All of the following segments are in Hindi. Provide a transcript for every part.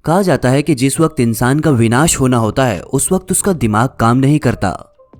कहा जाता है कि जिस वक्त इंसान का विनाश होना होता है उस वक्त उसका दिमाग काम नहीं करता।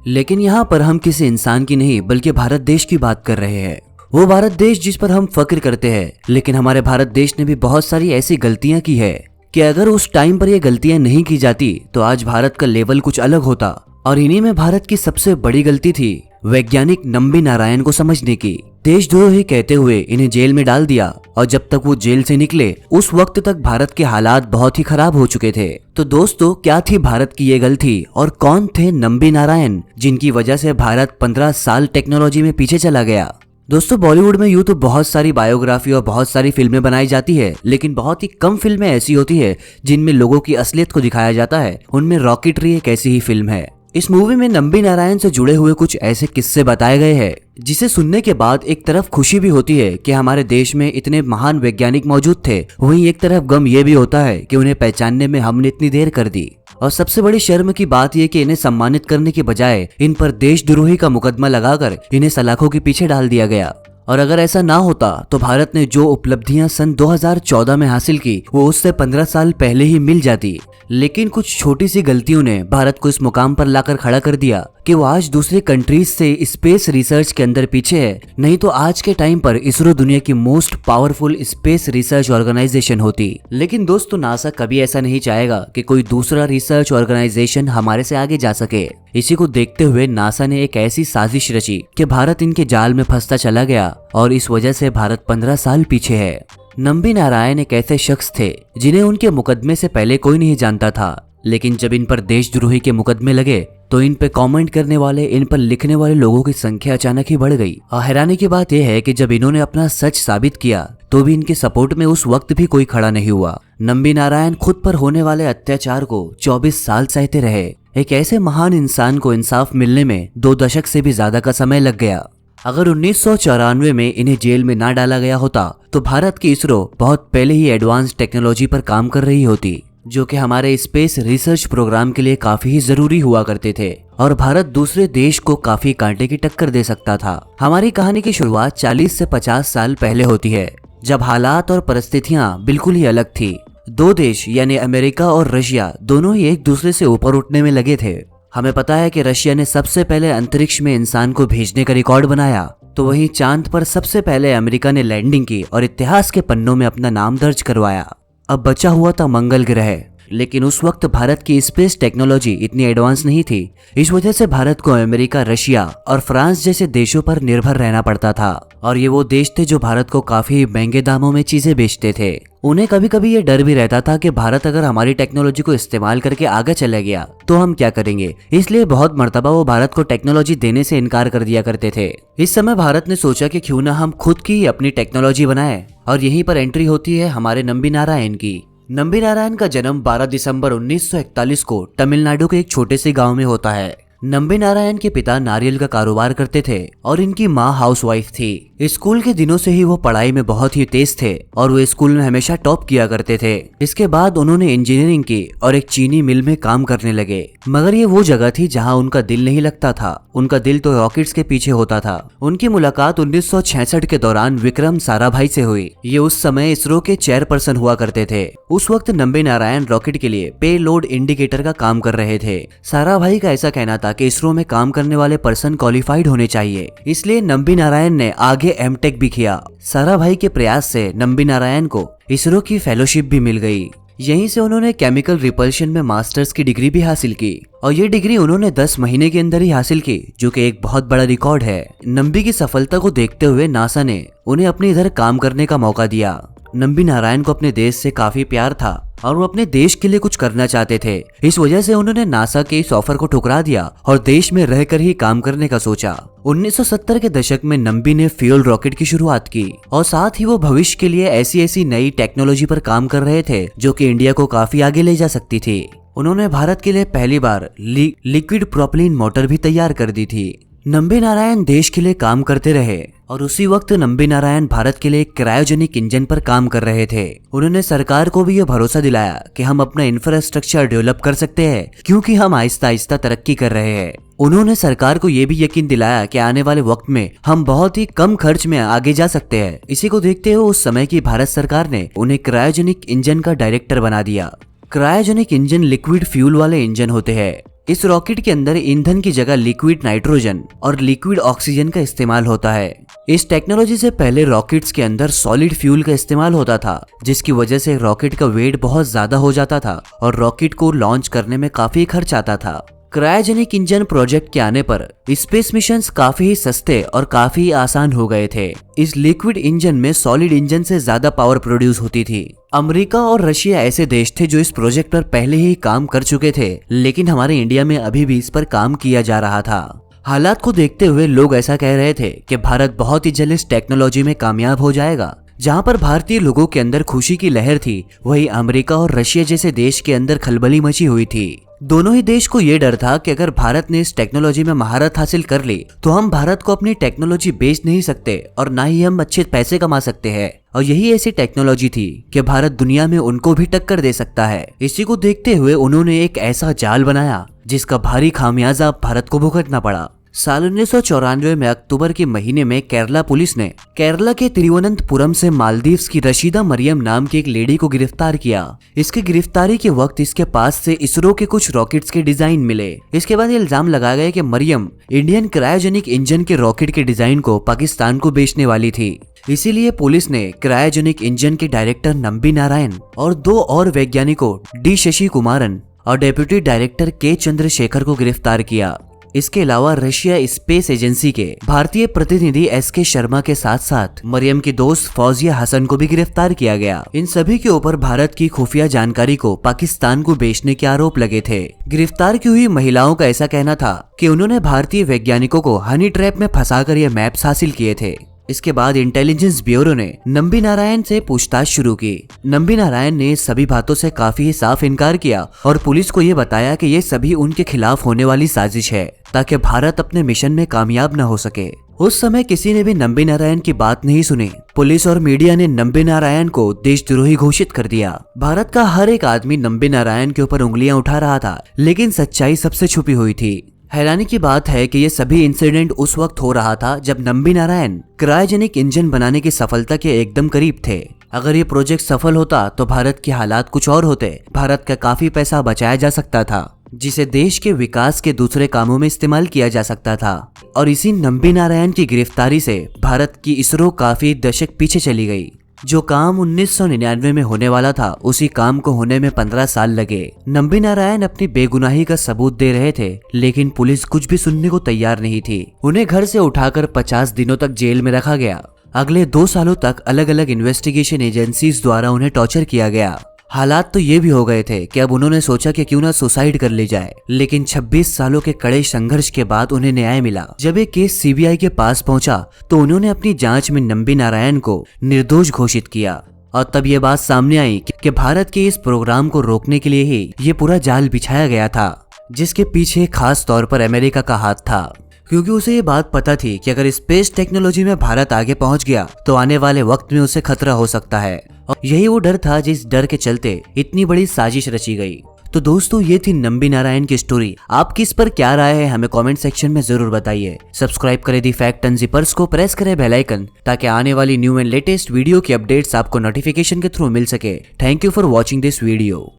लेकिन यहाँ पर हम किसी इंसान की नहीं बल्कि भारत देश की बात कर रहे हैं। वो भारत देश जिस पर हम फक्र करते हैं। लेकिन हमारे भारत देश ने भी बहुत सारी ऐसी गलतियां की है कि अगर उस टाइम पर ये गलतियां नहीं की जाती तो आज भारत का लेवल कुछ अलग होता। और इन्हीं में भारत की सबसे बड़ी गलती थी वैज्ञानिक नंबी नारायण को समझने की। देशद्रोही कहते हुए इन्हें जेल में डाल दिया और जब तक वो जेल से निकले उस वक्त तक भारत के हालात बहुत ही खराब हो चुके थे। तो दोस्तों, क्या थी भारत की ये गलती और कौन थे नंबी नारायण जिनकी वजह से भारत 15 साल टेक्नोलॉजी में पीछे चला गया। दोस्तों, बॉलीवुड में यूं तो बहुत सारी बायोग्राफी और बहुत सारी फिल्में बनाई जाती है, लेकिन बहुत ही कम फिल्में ऐसी होती है जिनमें लोगों की असलियत को दिखाया जाता है। उनमें रॉकेटरी एक ऐसी ही फिल्म है। इस मूवी में नंबी नारायण से जुड़े हुए कुछ ऐसे किस्से बताए गए हैं जिसे सुनने के बाद एक तरफ खुशी भी होती है कि हमारे देश में इतने महान वैज्ञानिक मौजूद थे, वहीं एक तरफ गम ये भी होता है कि उन्हें पहचानने में हमने इतनी देर कर दी। और सबसे बड़ी शर्म की बात यह कि इन्हें सम्मानित करने के बजाय इन पर देशद्रोही का मुकदमा लगाकर इन्हें सलाखों के पीछे डाल दिया गया। और अगर ऐसा ना होता तो भारत ने जो उपलब्धियां सन 2014 में हासिल की वो उससे 15 साल पहले ही मिल जाती। लेकिन कुछ छोटी सी गलतियों ने भारत को इस मुकाम पर लाकर खड़ा कर दिया कि वो आज दूसरे कंट्रीज से स्पेस रिसर्च के अंदर पीछे है। नहीं तो आज के टाइम पर इसरो दुनिया की most powerful space research organisation होती। लेकिन दोस्तों, नासा कभी ऐसा नहीं चाहेगा कि कोई दूसरा रिसर्च ऑर्गेनाइजेशन हमारे से आगे जा सके। इसी को देखते हुए नासा ने एक ऐसी साजिश रची कि भारत इनके जाल में फंसता चला गया और इस वजह से भारत 15 साल पीछे है। नंबी नारायण एक ऐसे शख्स थे जिन्हें उनके मुकदमे से पहले कोई नहीं जानता था, लेकिन जब इन पर देशद्रोही के मुकदमे लगे तो इन पे कमेंट करने वाले, इन पर लिखने वाले लोगों की संख्या अचानक ही बढ़ गई। और हैरानी की बात यह है कि जब इन्होंने अपना सच साबित किया तो भी इनके सपोर्ट में उस वक्त भी कोई खड़ा नहीं हुआ। नंबी नारायण खुद पर होने वाले अत्याचार को 24 साल सहते रहे। एक ऐसे महान इंसान को इंसाफ मिलने में 2 दशक से भी ज्यादा का समय लग गया। अगर 1994 में इन्हें जेल में ना डाला गया होता तो भारत की इसरो बहुत पहले ही एडवांस टेक्नोलॉजी पर काम कर रही होती, जो कि हमारे स्पेस रिसर्च प्रोग्राम के लिए काफी ही जरूरी हुआ करते थे। और भारत दूसरे देश को काफी कांटे की टक्कर दे सकता था। हमारी कहानी की शुरुआत 40 से 50 साल पहले होती है, जब हालात और परिस्थितियां बिल्कुल ही अलग थी। 2 देश यानी अमेरिका और रशिया दोनों ही एक दूसरे से ऊपर उठने में लगे थे। हमें पता है कि रशिया ने सबसे पहले अंतरिक्ष में इंसान को भेजने का रिकॉर्ड बनाया, तो वहीं चांद पर सबसे पहले अमेरिका ने लैंडिंग की और इतिहास के पन्नों में अपना नाम दर्ज करवाया। अब बचा हुआ था मंगल ग्रह, लेकिन उस वक्त भारत की स्पेस टेक्नोलॉजी इतनी एडवांस नहीं थी। इस वजह से भारत को अमेरिका, रशिया और फ्रांस जैसे देशों पर निर्भर रहना पड़ता था। और ये वो देश थे जो भारत को काफी महंगे दामों में चीजें बेचते थे। उन्हें कभी कभी ये डर भी रहता था कि भारत अगर हमारी टेक्नोलॉजी को इस्तेमाल करके आगे चला गया तो हम क्या करेंगे। इसलिए बहुत मर्तबा वो भारत को टेक्नोलॉजी देने से इनकार कर दिया करते थे। इस समय भारत ने सोचा कि क्यों ना हम खुद की अपनी टेक्नोलॉजी बनाए, और यहीं पर एंट्री होती है हमारे नंबी नारायण की। नंबी नारायण का जन्म 12 दिसंबर 1941 को तमिलनाडु के एक छोटे से गांव में होता है। नंबी नारायण के पिता नारियल का कारोबार करते थे और इनकी माँ हाउसवाइफ थी। स्कूल के दिनों से ही वो पढ़ाई में बहुत ही तेज थे और वो स्कूल में हमेशा टॉप किया करते थे। इसके बाद उन्होंने इंजीनियरिंग की और एक चीनी मिल में काम करने लगे। मगर ये वो जगह थी जहाँ उनका दिल नहीं लगता था। उनका दिल तो रॉकेट्स के पीछे होता था। उनकी मुलाकात 1966 के दौरान विक्रम साराभाई से हुई। ये उस समय इसरो के चेयरपर्सन हुआ करते थे। उस वक्त नंबी नारायण रॉकेट के लिए पे लोड इंडिकेटर का काम कर रहे थे। साराभाई का ऐसा कहना था कि इसरो में काम करने वाले पर्सन क्वालिफाइड होने चाहिए, इसलिए नंबी नारायण ने आगे एमटेक भी किया। साराभाई के प्रयास से नंबी नारायण को इसरो की फेलोशिप भी मिल गई। यहीं से उन्होंने केमिकल रिपल्शन में मास्टर्स की डिग्री भी हासिल की और ये डिग्री उन्होंने 10 महीने के अंदर ही हासिल की, जो कि एक बहुत बड़ा रिकॉर्ड है। नंबी की सफलता को देखते हुए नासा ने उन्हें अपने इधर काम करने का मौका दिया। नंबी नारायण को अपने देश से काफी प्यार था और वो अपने देश के लिए कुछ करना चाहते थे। इस वजह से उन्होंने नासा के इस ऑफर को ठुकरा दिया और देश में रहकर ही काम करने का सोचा। 1970 के दशक में नंबी ने फ्यूल रॉकेट की शुरुआत की और साथ ही वो भविष्य के लिए ऐसी ऐसी नई टेक्नोलॉजी पर काम कर रहे थे जो कि इंडिया को काफी आगे ले जा सकती थी। उन्होंने भारत के लिए पहली बार लिक्विड प्रोपेलिन मोटर भी तैयार कर दी थी। नंबी नारायण देश के लिए काम करते रहे और उसी वक्त नंबी नारायण भारत के लिए क्रायोजेनिक इंजन पर काम कर रहे थे। उन्होंने सरकार को भी यह भरोसा दिलाया कि हम अपना इंफ्रास्ट्रक्चर डेवलप कर सकते हैं, क्योंकि हम आहिस्ता आहिस्ता तरक्की कर रहे हैं। उन्होंने सरकार को यह भी यकीन दिलाया कि आने वाले वक्त में हम बहुत ही कम खर्च में आगे जा सकते हैं। इसी को देखते हुए उस समय की भारत सरकार ने उन्हें क्रायोजेनिक इंजन का डायरेक्टर बना दिया। क्रायोजेनिक इंजन लिक्विड फ्यूल वाले इंजन होते हैं। इस रॉकेट के अंदर ईंधन की जगह लिक्विड नाइट्रोजन और लिक्विड ऑक्सीजन का इस्तेमाल होता है। इस टेक्नोलॉजी से पहले रॉकेट्स के अंदर सॉलिड फ्यूल का इस्तेमाल होता था, जिसकी वजह से रॉकेट का वेट बहुत ज्यादा हो जाता था और रॉकेट को लॉन्च करने में काफी खर्च आता था। क्रायोजेनिक इंजन प्रोजेक्ट के आने पर स्पेस मिशंस काफी ही सस्ते और काफी आसान हो गए थे। इस लिक्विड इंजन में सॉलिड इंजन से ज्यादा पावर प्रोड्यूस होती थी। अमेरिका और रशिया ऐसे देश थे जो इस प्रोजेक्ट पर पहले ही काम कर चुके थे, लेकिन हमारे इंडिया में अभी भी इस पर काम किया जा रहा था। हालात को देखते हुए लोग ऐसा कह रहे थे कि भारत बहुत ही जल्द इस टेक्नोलॉजी में कामयाब हो जाएगा। जहां पर भारतीय लोगों के अंदर खुशी की लहर थी, वहीं अमेरिका और रशिया जैसे देश के अंदर खलबली मची हुई थी। दोनों ही देश को ये डर था कि अगर भारत ने इस टेक्नोलॉजी में महारत हासिल कर ली तो हम भारत को अपनी टेक्नोलॉजी बेच नहीं सकते और ना ही हम अच्छे पैसे कमा सकते हैं। और यही ऐसी टेक्नोलॉजी थी कि भारत दुनिया में उनको भी टक्कर दे सकता है। इसी को देखते हुए उन्होंने एक ऐसा जाल बनाया जिसका भारी खामियाजा भारत को भुगतना पड़ा। साल 1994 में अक्टूबर के महीने में केरला पुलिस ने केरला के तिरुवनंतपुरम से मालदीव्स की रशीदा मरियम नाम की एक लेडी को गिरफ्तार किया। इसकी गिरफ्तारी के वक्त इसके पास से इसरो के कुछ रॉकेट्स के डिजाइन मिले। इसके बाद इल्जाम लगाया गया कि मरियम इंडियन क्रायोजेनिक इंजन के रॉकेट के डिजाइन को पाकिस्तान को बेचने वाली थी। इसीलिए पुलिस ने क्रायोजेनिक इंजन के डायरेक्टर नंबी नारायण और 2 और वैज्ञानिकों डी शशि कुमारन और डेप्यूटी डायरेक्टर के चंद्रशेखर को गिरफ्तार किया। इसके अलावा रशिया स्पेस एजेंसी के भारतीय प्रतिनिधि SK शर्मा के साथ साथ मरियम की दोस्त फौजिया हसन को भी गिरफ्तार किया गया। इन सभी के ऊपर भारत की खुफिया जानकारी को पाकिस्तान को बेचने के आरोप लगे थे। गिरफ्तार की हुई महिलाओं का ऐसा कहना था कि उन्होंने भारतीय वैज्ञानिकों को हनी ट्रैप में फंसाकर ये मैप्स हासिल किए थे। इसके बाद इंटेलिजेंस ब्यूरो ने नंबी नारायण से पूछताछ शुरू की। नंबी नारायण ने सभी बातों से काफी साफ इनकार किया और पुलिस को ये बताया कि ये सभी उनके खिलाफ होने वाली साजिश है ताकि भारत अपने मिशन में कामयाब न हो सके। उस समय किसी ने भी नंबी नारायण की बात नहीं सुनी। पुलिस और मीडिया ने नंबी नारायण को देशद्रोही घोषित कर दिया। भारत का हर एक आदमी नंबी नारायण के ऊपर उंगलियां उठा रहा था, लेकिन सच्चाई सबसे छुपी हुई थी। हैरानी की बात है कि ये सभी इंसिडेंट उस वक्त हो रहा था जब नंबी नारायण क्रायोजेनिक इंजन बनाने की सफलता के एकदम करीब थे। अगर ये प्रोजेक्ट सफल होता तो भारत के हालात कुछ और होते। भारत का काफी पैसा बचाया जा सकता था, जिसे देश के विकास के दूसरे कामों में इस्तेमाल किया जा सकता था। और इसी नंबी नारायण की गिरफ्तारी से भारत की इसरो काफी दशक पीछे चली गई। जो काम 1999 में होने वाला था, उसी काम को होने में 15 साल लगे। नंबी नारायण अपनी बेगुनाही का सबूत दे रहे थे, लेकिन पुलिस कुछ भी सुनने को तैयार नहीं थी। उन्हें घर से उठाकर 50 दिनों तक जेल में रखा गया। अगले 2 सालों तक अलग अलग इन्वेस्टिगेशन एजेंसीज द्वारा उन्हें टॉर्चर किया गया। हालात तो ये भी हो गए थे कि अब उन्होंने सोचा कि क्यों ना सुसाइड कर ली जाए, लेकिन 26 सालों के कड़े संघर्ष के बाद उन्हें न्याय मिला। जब ये केस CBI के पास पहुंचा तो उन्होंने अपनी जांच में नंबी नारायण को निर्दोष घोषित किया। और तब ये बात सामने आई कि भारत के इस प्रोग्राम को रोकने के लिए ही ये पूरा जाल बिछाया गया था, जिसके पीछे खास तौर पर अमेरिका का हाथ था। क्योंकि उसे ये बात पता थी कि अगर स्पेस टेक्नोलॉजी में भारत आगे पहुंच गया तो आने वाले वक्त में उसे खतरा हो सकता है। और यही वो डर था जिस डर के चलते इतनी बड़ी साजिश रची गई। तो दोस्तों, ये थी नंबी नारायण की स्टोरी। आपकी इस पर क्या राय है हमें कमेंट सेक्शन में जरूर बताइए। सब्सक्राइब करें दी फैक्ट एंड जिपर्स को, प्रेस करें बेल आइकन ताकि आने वाली न्यू एंड लेटेस्ट वीडियो की अपडेट्स आपको नोटिफिकेशन के थ्रू मिल सके। Thank you for watching this video.